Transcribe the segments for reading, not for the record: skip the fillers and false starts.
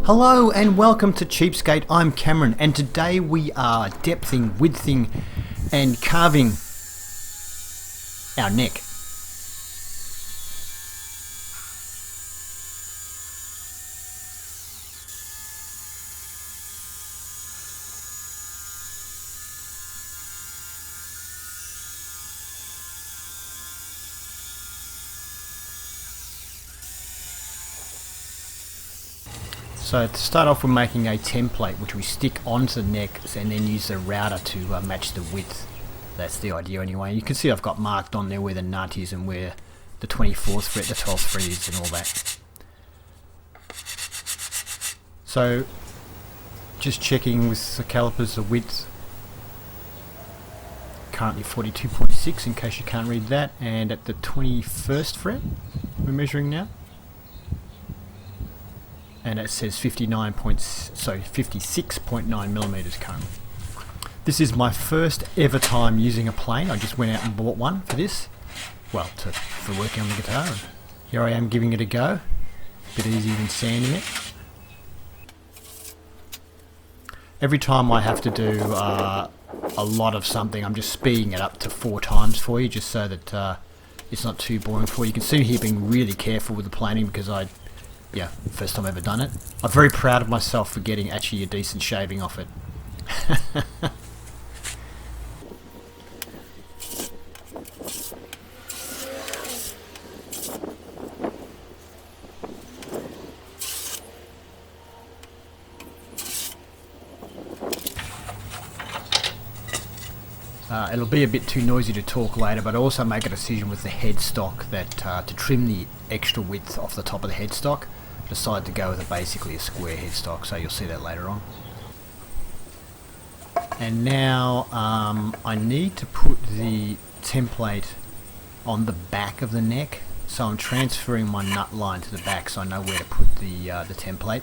Hello and welcome to Cheapskate. I'm Cameron and today we are depthing, widthing and carving our neck. So to start off, we're making a template which we stick onto the neck and then use the router to match the width. That's the idea anyway. You can see I've got marked on there where the nut is and where the 24th fret, the 12th fret is and all that. So just checking with the calipers the width. Currently 42.6 in case you can't read that, and at the 21st fret we're measuring now. And it says 56.9 millimeters currently. This is my first ever time using a plane. I just went out and bought one for this. Well, for working on the guitar. And here I am giving it a go. A bit easier than sanding it. Every time I have to do a lot of something, I'm just speeding it up to 4 times for you, just so that it's not too boring for you. You can see here being really careful with the planing because first time I've ever done it. I'm very proud of myself for getting actually a decent shaving off it. It'll be a bit too noisy to talk later, but I also make a decision with the headstock that to trim the extra width off the top of the headstock. Decided to go with basically a square headstock, so you'll see that later on. And now I need to put the template on the back of the neck, so I'm transferring my nut line to the back so I know where to put the template.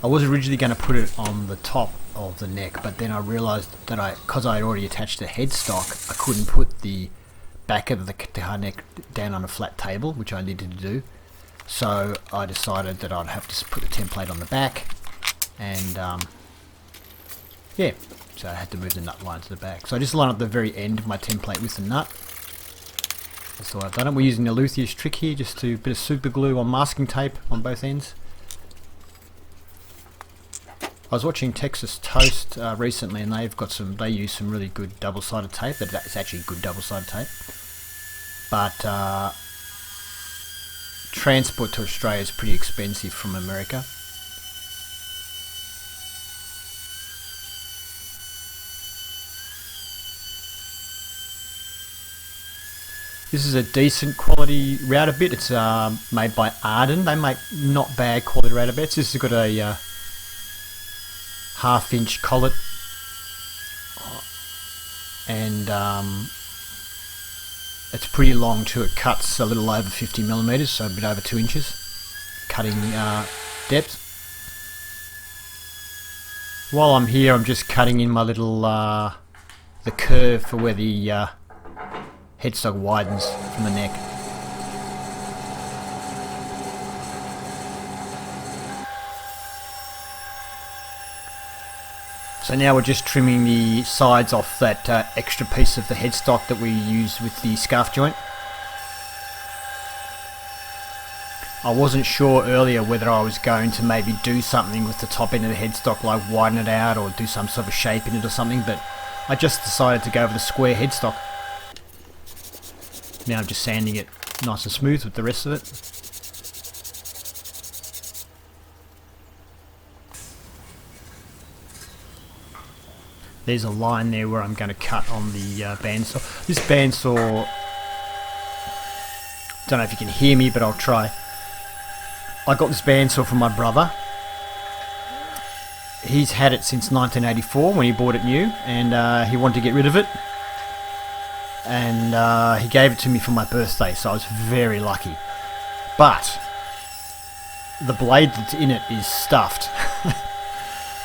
I was originally going to put it on the top of the neck, but then I realized that because I had already attached the headstock, I couldn't put the back of the guitar neck down on a flat table, which I needed to do. So I decided that I'd have to put the template on the back, and so I had to move the nut line to the back. So I just line up the very end of my template with the nut. That's the way I've done it. We're using the Luthier's trick here, just to a bit of super glue on masking tape on both ends. I was watching Texas Toast recently, and they use some really good double-sided tape. That's actually good double-sided tape, but transport to Australia is pretty expensive from America. This is a decent quality router bit. It's made by Arden. They make not bad quality router bits. This has got a half-inch collet and it's pretty long too. It cuts a little over 50 millimeters, so a bit over 2 inches cutting depth. While I'm here, I'm just cutting in my little the curve for where the headstock widens from the neck. So now we're just trimming the sides off that extra piece of the headstock that we use with the scarf joint. I wasn't sure earlier whether I was going to maybe do something with the top end of the headstock, like widen it out or do some sort of shape in it or something, but I just decided to go with a square headstock. Now I'm just sanding it nice and smooth with the rest of it. There's a line there where I'm going to cut on the bandsaw. This bandsaw, don't know if you can hear me, but I'll try. I got this bandsaw from my brother. He's had it since 1984 when he bought it new, and he wanted to get rid of it. And he gave it to me for my birthday, so I was very lucky. But the blade that's in it is stuffed.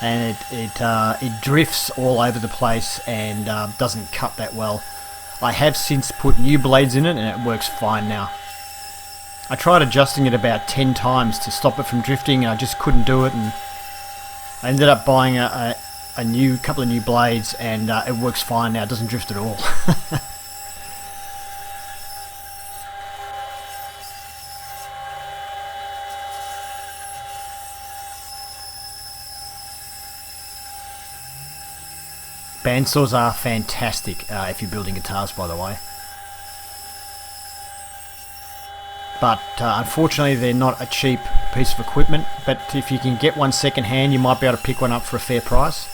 And it drifts all over the place and doesn't cut that well. I have since put new blades in it and it works fine now. I tried adjusting it about 10 times to stop it from drifting and I just couldn't do it, and I ended up buying a new couple of new blades, and it works fine now. It doesn't drift at all. Bandsaws are fantastic if you're building guitars, by the way. But unfortunately they're not a cheap piece of equipment, but if you can get one second hand you might be able to pick one up for a fair price.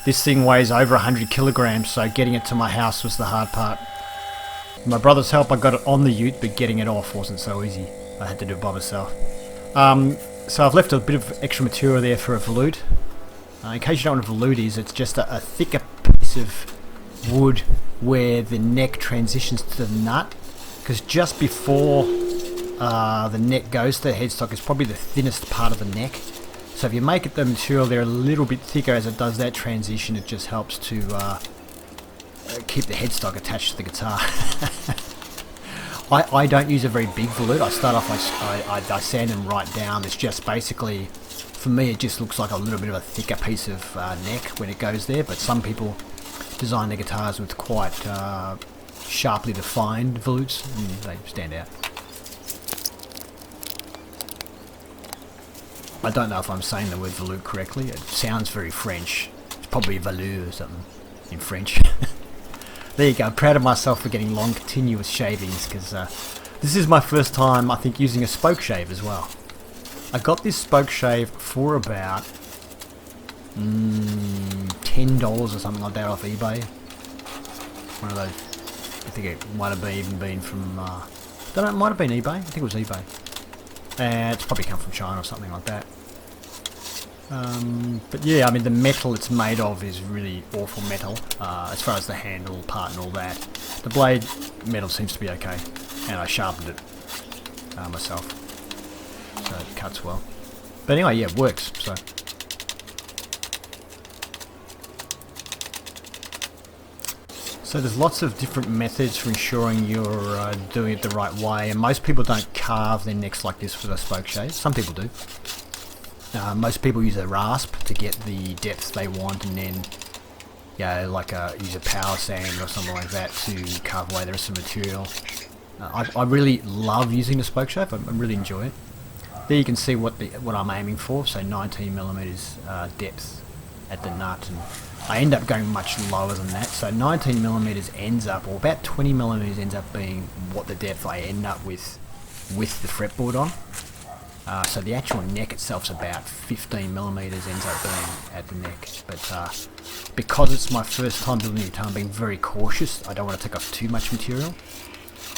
This thing weighs over 100 kilograms, so getting it to my house was the hard part. With my brother's help I got it on the ute, but getting it off wasn't so easy. I had to do it by myself. So I've left a bit of extra material there for a volute. In case you don't know what a volute is, it's just a thicker piece of wood where the neck transitions to the nut, because just before the neck goes to the headstock is probably the thinnest part of the neck. So if you make it the material there a little bit thicker as it does that transition, it just helps to keep the headstock attached to the guitar. I don't use a very big volute. I start off, I sand them right down. It's just basically, for me it just looks like a little bit of a thicker piece of neck when it goes there, but some people design their guitars with quite sharply defined volutes and they stand out. I don't know if I'm saying the word volute correctly. It sounds very French. It's probably velours or something in French. There you go. I'm proud of myself for getting long continuous shavings, because this is my first time I think using a spoke shave as well. I got this spoke shave for about $10 or something like that off eBay. One of those, I think it might have even been from, I don't know, it might have been eBay. I think it was eBay. It's probably come from China or something like that. But yeah, I mean the metal it's made of is really awful metal, as far as the handle part and all that. The blade metal seems to be okay, and I sharpened it myself, so it cuts well. But anyway, yeah, it works, so. So there's lots of different methods for ensuring you're doing it the right way, and most people don't carve their necks like this with a spoke shave. Some people do. Most people use a rasp to get the depth they want, and then use a power sand or something like that to carve away the rest of the material. I really love using the spoke shave. I really enjoy it. There you can see what I'm aiming for. So 19mm depth at the nut, and I end up going much lower than that. So 19mm ends up, or about 20mm ends up being what the depth I end up with the fretboard on. So the actual neck itself's about 15mm ends up being at the neck. But because it's my first time building a guitar, I'm being very cautious. I don't want to take off too much material.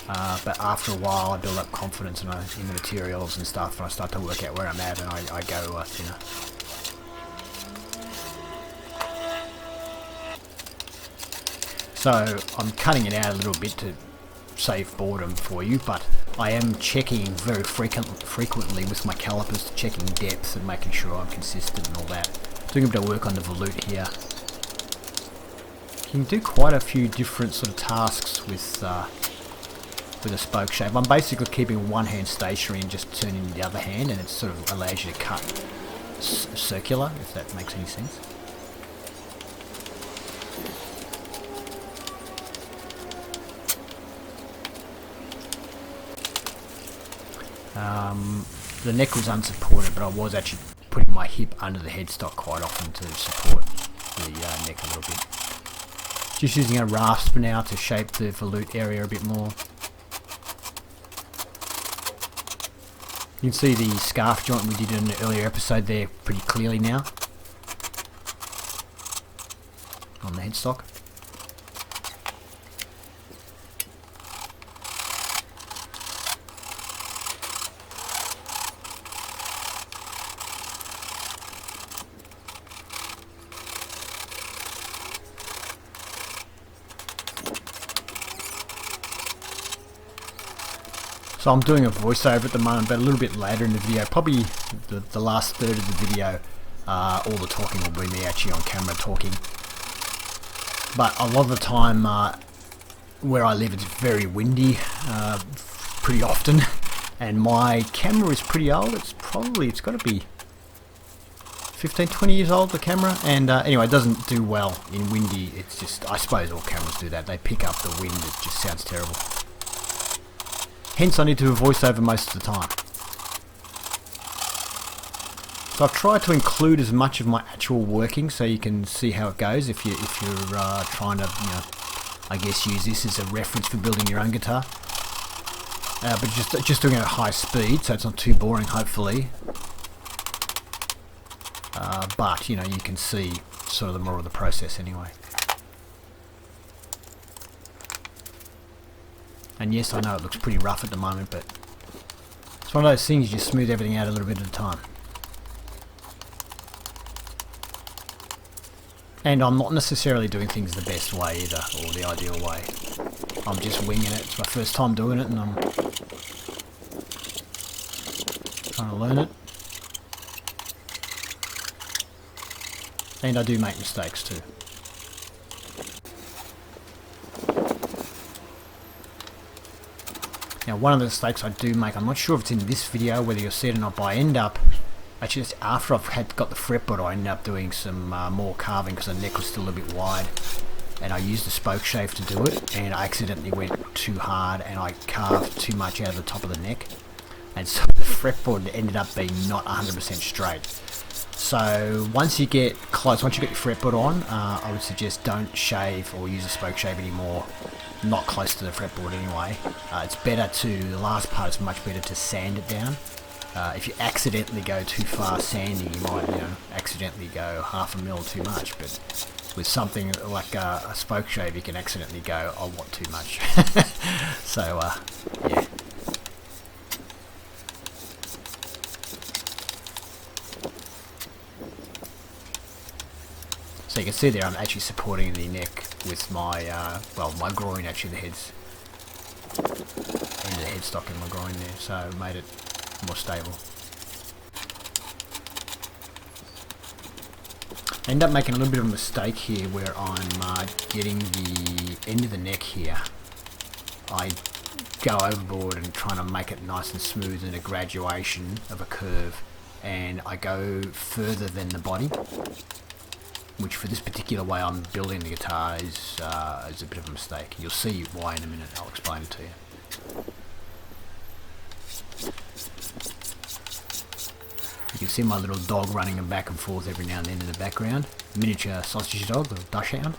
But after a while I build up confidence in the materials and stuff, and I start to work out where I'm at, and I go thinner. So I'm cutting it out a little bit to save boredom for you, but I am checking very frequently with my calipers, checking depth and making sure I'm consistent and all that. Doing a bit of work on the volute here. You can do quite a few different sort of tasks with a spoke shave. I'm basically keeping one hand stationary and just turning the other hand, and it sort of allows you to cut circular, if that makes any sense. The neck was unsupported, but I was actually putting my hip under the headstock quite often to support the neck a little bit. Just using a rasp now to shape the volute area a bit more. You can see the scarf joint we did in an earlier episode there pretty clearly now on the headstock. So I'm doing a voiceover at the moment, but a little bit later in the video, probably the last third of the video, all the talking will be me actually on camera talking. But a lot of the time where I live it's very windy pretty often, and my camera is pretty old. It's got to be 15, 20 years old, the camera, and anyway, it doesn't do well in windy. It's just, I suppose all cameras do that. They pick up the wind. It just sounds terrible. Hence, I need to do a voiceover most of the time. So I've tried to include as much of my actual working so you can see how it goes if you're trying to, you know, I guess use this as a reference for building your own guitar. But just doing it at high speed, so it's not too boring, hopefully. But you know, you can see sort of the more of the process anyway. And yes, I know it looks pretty rough at the moment, but it's one of those things, you just smooth everything out a little bit at a time. And I'm not necessarily doing things the best way either, or the ideal way. I'm just winging it. It's my first time doing it, and I'm trying to learn it. And I do make mistakes too. Now, one of the mistakes I do make, I'm not sure if it's in this video, whether you'll see it or not, but I end up, actually just after I've got the fretboard, I ended up doing some more carving because the neck was still a little bit wide. And I used the spoke shave to do it, and I accidentally went too hard and I carved too much out of the top of the neck. And so the fretboard ended up being not 100% straight. So once you get close, once you get your fretboard on, I would suggest don't shave or use a spoke shave anymore. Not close to the fretboard anyway. It's better to, the last part is much better to sand it down. If you accidentally go too far sanding, you might, you know, accidentally go half a mil too much. But with something like a spoke shave, you can accidentally go a lot too much. So yeah. So you can see there I'm actually supporting the neck with my, well, my groin actually, the head's, end of the headstock in my groin there, so it made it more stable. I end up making a little bit of a mistake here where I'm getting the end of the neck here. I go overboard and trying to make it nice and smooth in a graduation of a curve, and I go further than the body, which for this particular way I'm building the guitar is a bit of a mistake. You'll see why in a minute. I'll explain it to you. You can see my little dog running back and forth every now and then in the background. Miniature sausage dog, the dachshund.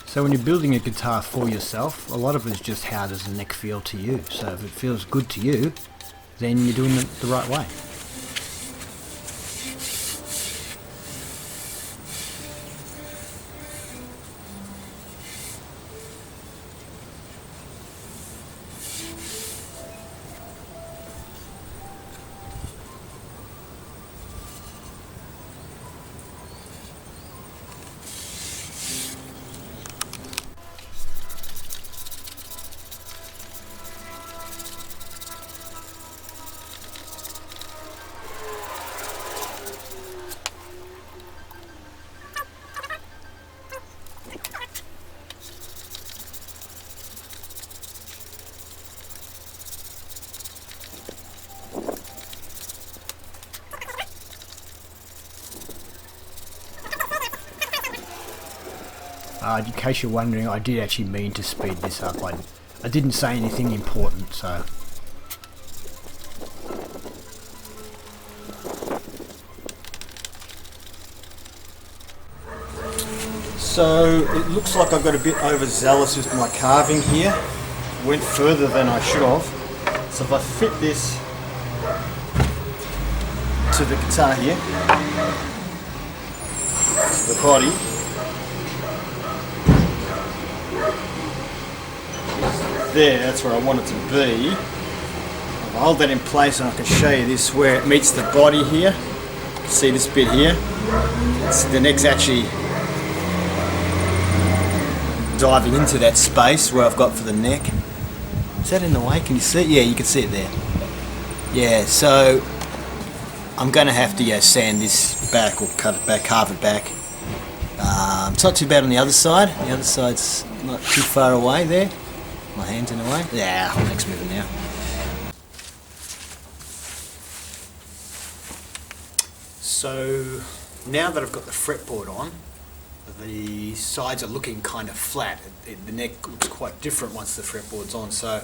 So when you're building a guitar for yourself, a lot of it is just how does the neck feel to you. So if it feels good to you, then you're doing it the right way. In case you're wondering, I did actually mean to speed this up. I didn't say anything important, so... So, it looks like I got a bit overzealous with my carving here. Went further than I should have. So if I fit this to the guitar here, to the body, there, that's where I want it to be. I'll hold that in place and I can show you this where it meets the body here. See this bit here? The neck's actually diving into that space where I've got for the neck. Is that in the way? Can you see it? Yeah, you can see it there. Yeah, so I'm going to have to sand this back or cut it back, carve it back. It's not too bad on the other side. The other side's not too far away there. My hand's in the way. Yeah, my neck's moving now. So now that I've got the fretboard on, the sides are looking kind of flat. The neck looks quite different once the fretboard's on, so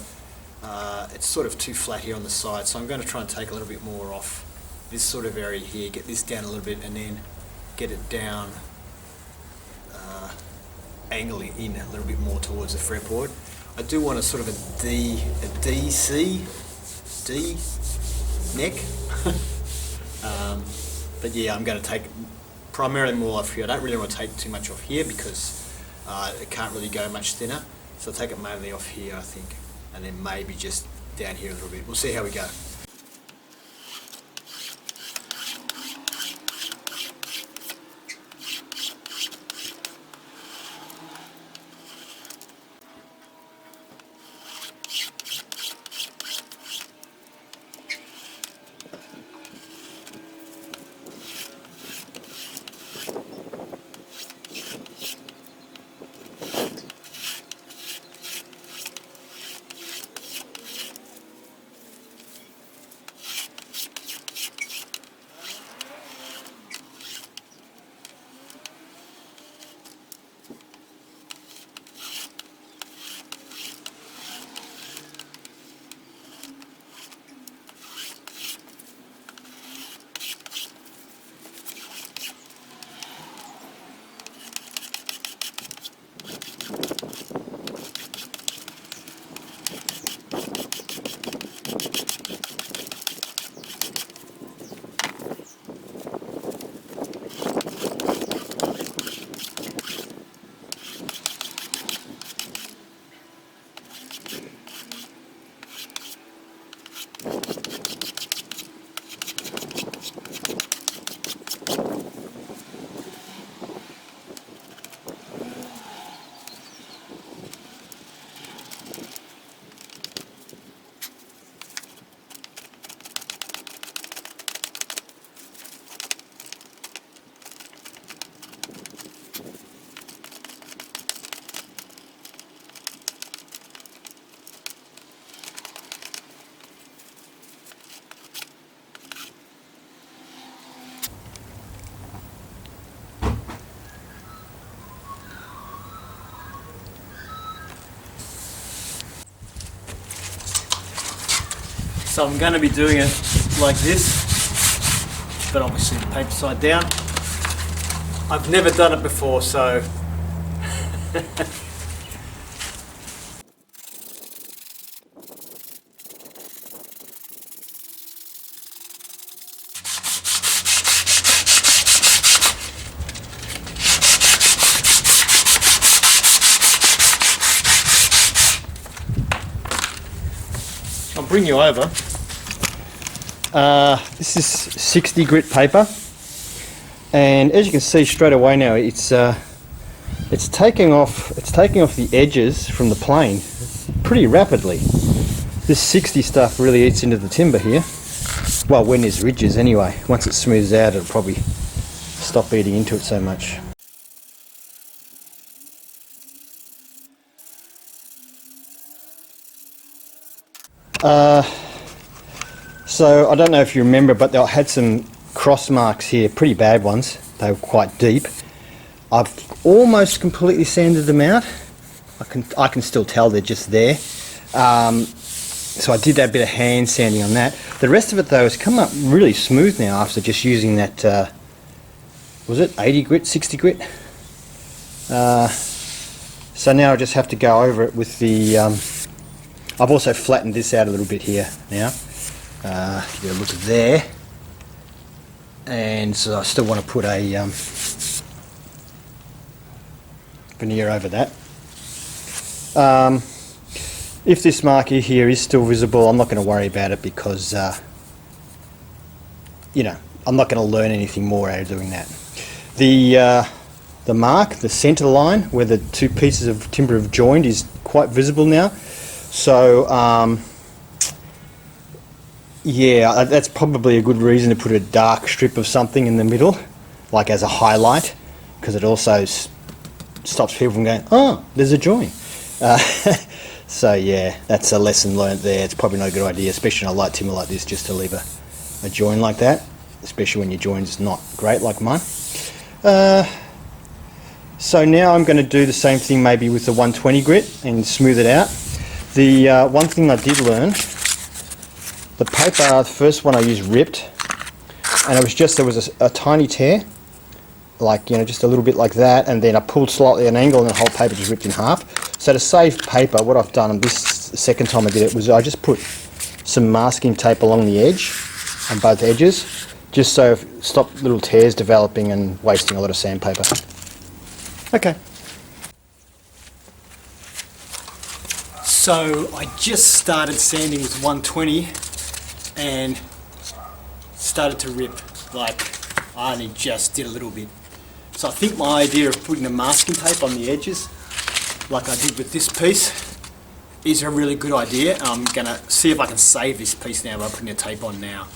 it's sort of too flat here on the side, so I'm going to try and take a little bit more off this sort of area here, get this down a little bit and then get it down, angling in a little bit more towards the fretboard. I do want a sort of a D neck. But yeah, I'm going to take primarily more off here. I don't really want to take too much off here because it can't really go much thinner. So I'll take it mainly off here, I think, and then maybe just down here a little bit. We'll see how we go. So I'm going to be doing it like this, but obviously the paper side down. I've never done it before, so I'll bring you over. This is 60 grit paper, and as you can see straight away now, it's taking off the edges from the plane pretty rapidly. This 60 stuff really eats into the timber here. Well, when there's ridges anyway. Once it smooths out, it'll probably stop eating into it so much. So I don't know if you remember, but they had some cross marks here, pretty bad ones. They were quite deep. I've almost completely sanded them out. I can still tell they're just there. So I did that bit of hand sanding on that. The rest of it though has come up really smooth now after just using that, was it 80 grit, 60 grit? So now I just have to go over it with the, I've also flattened this out a little bit here now. Give you a look there. And so I still want to put a veneer over that. If this marker here is still visible, I'm not going to worry about it because, you know, I'm not going to learn anything more out of doing that. The mark, the centre line, where the two pieces of timber have joined, is quite visible now. So, yeah, that's probably a good reason to put a dark strip of something in the middle, like as a highlight, because it also stops people from going, oh, there's a join. So yeah, that's a lesson learnt there. It's probably not a good idea, especially on a light timber like this, just to leave a join like that, especially when your join's not great like mine. So now I'm going to do the same thing maybe with the 120 grit and smooth it out. The one thing I did learn, the paper, the first one I used ripped, and it was just, there was a tiny tear, like, you know, just a little bit like that, and then I pulled slightly at an angle and the whole paper just ripped in half. So to save paper, what I've done, and this second time I did it, was I just put some masking tape along the edge, on both edges, just so stop little tears developing and wasting a lot of sandpaper. Okay. So I just started sanding with 120 and started to rip. Like, I only just did a little bit. So I think my idea of putting a masking tape on the edges, like I did with this piece, is a really good idea. I'm gonna see if I can save this piece now by putting a tape on now.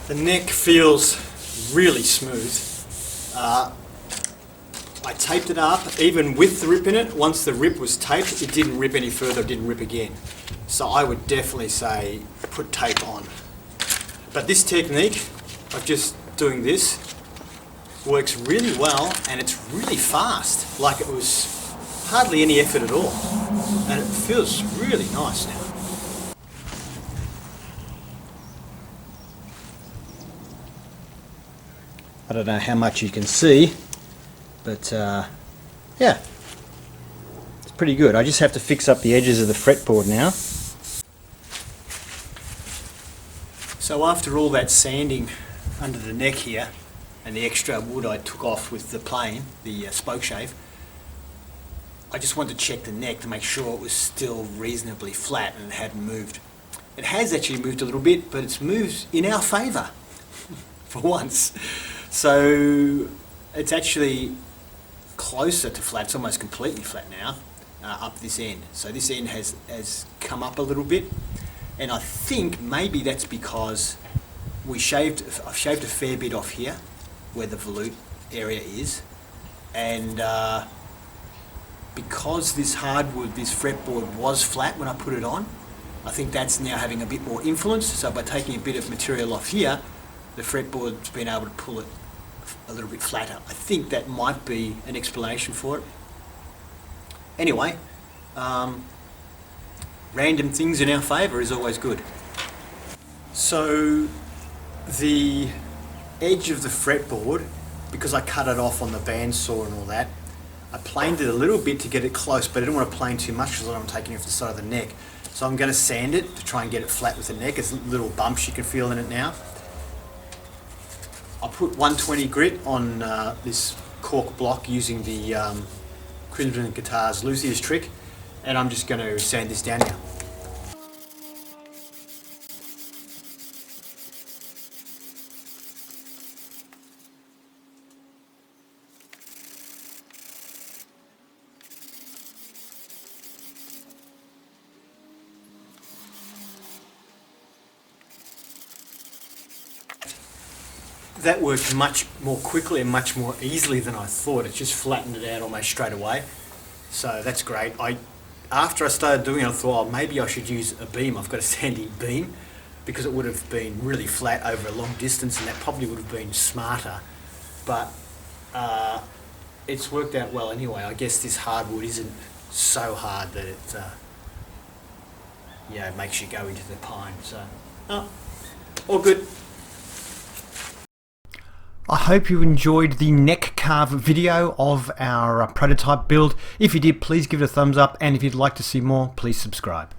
The neck feels really smooth. I taped it up, even with the rip in it. Once the rip was taped, it didn't rip any further, it didn't rip again. So I would definitely say put tape on. But this technique of just doing this works really well, and it's really fast. Like, it was hardly any effort at all. And it feels really nice now. I don't know how much you can see, but yeah, it's pretty good. I just have to fix up the edges of the fretboard now. So after all that sanding under the neck here, and the extra wood I took off with the plane, the spoke shave, I just wanted to check the neck to make sure it was still reasonably flat and it hadn't moved. It has actually moved a little bit, but it's moved in our favour, for once. So it's actually closer to flat. It's almost completely flat now, up this end. So this end has come up a little bit, and I think maybe that's because I've shaved a fair bit off here, where the volute area is, and because this hardwood, this fretboard was flat when I put it on, I think that's now having a bit more influence. So by taking a bit of material off here, the fretboard's been able to pull it a little bit flatter. I think that might be an explanation for it. Anyway, random things in our favour is always good. So the edge of the fretboard, because I cut it off on the bandsaw and all that, I planed it a little bit to get it close, but I didn't want to plane too much because I'm taking it off the side of the neck. So I'm going to sand it to try and get it flat with the neck. There's little bumps you can feel in it now. I put 120 grit on this cork block using the Crimson Guitars Luthier's trick, and I'm just going to sand this down now. That worked much more quickly and much more easily than I thought. It just flattened it out almost straight away. So that's great. After I started doing it, I thought, oh, maybe I should use a beam. I've got a sanding beam, because it would have been really flat over a long distance, and that probably would have been smarter. But it's worked out well anyway. I guess this hardwood isn't so hard that it it makes you go into the pine. So, all good. I hope you enjoyed the neck carve video of our prototype build. If you did, please give it a thumbs up, and if you'd like to see more, please subscribe.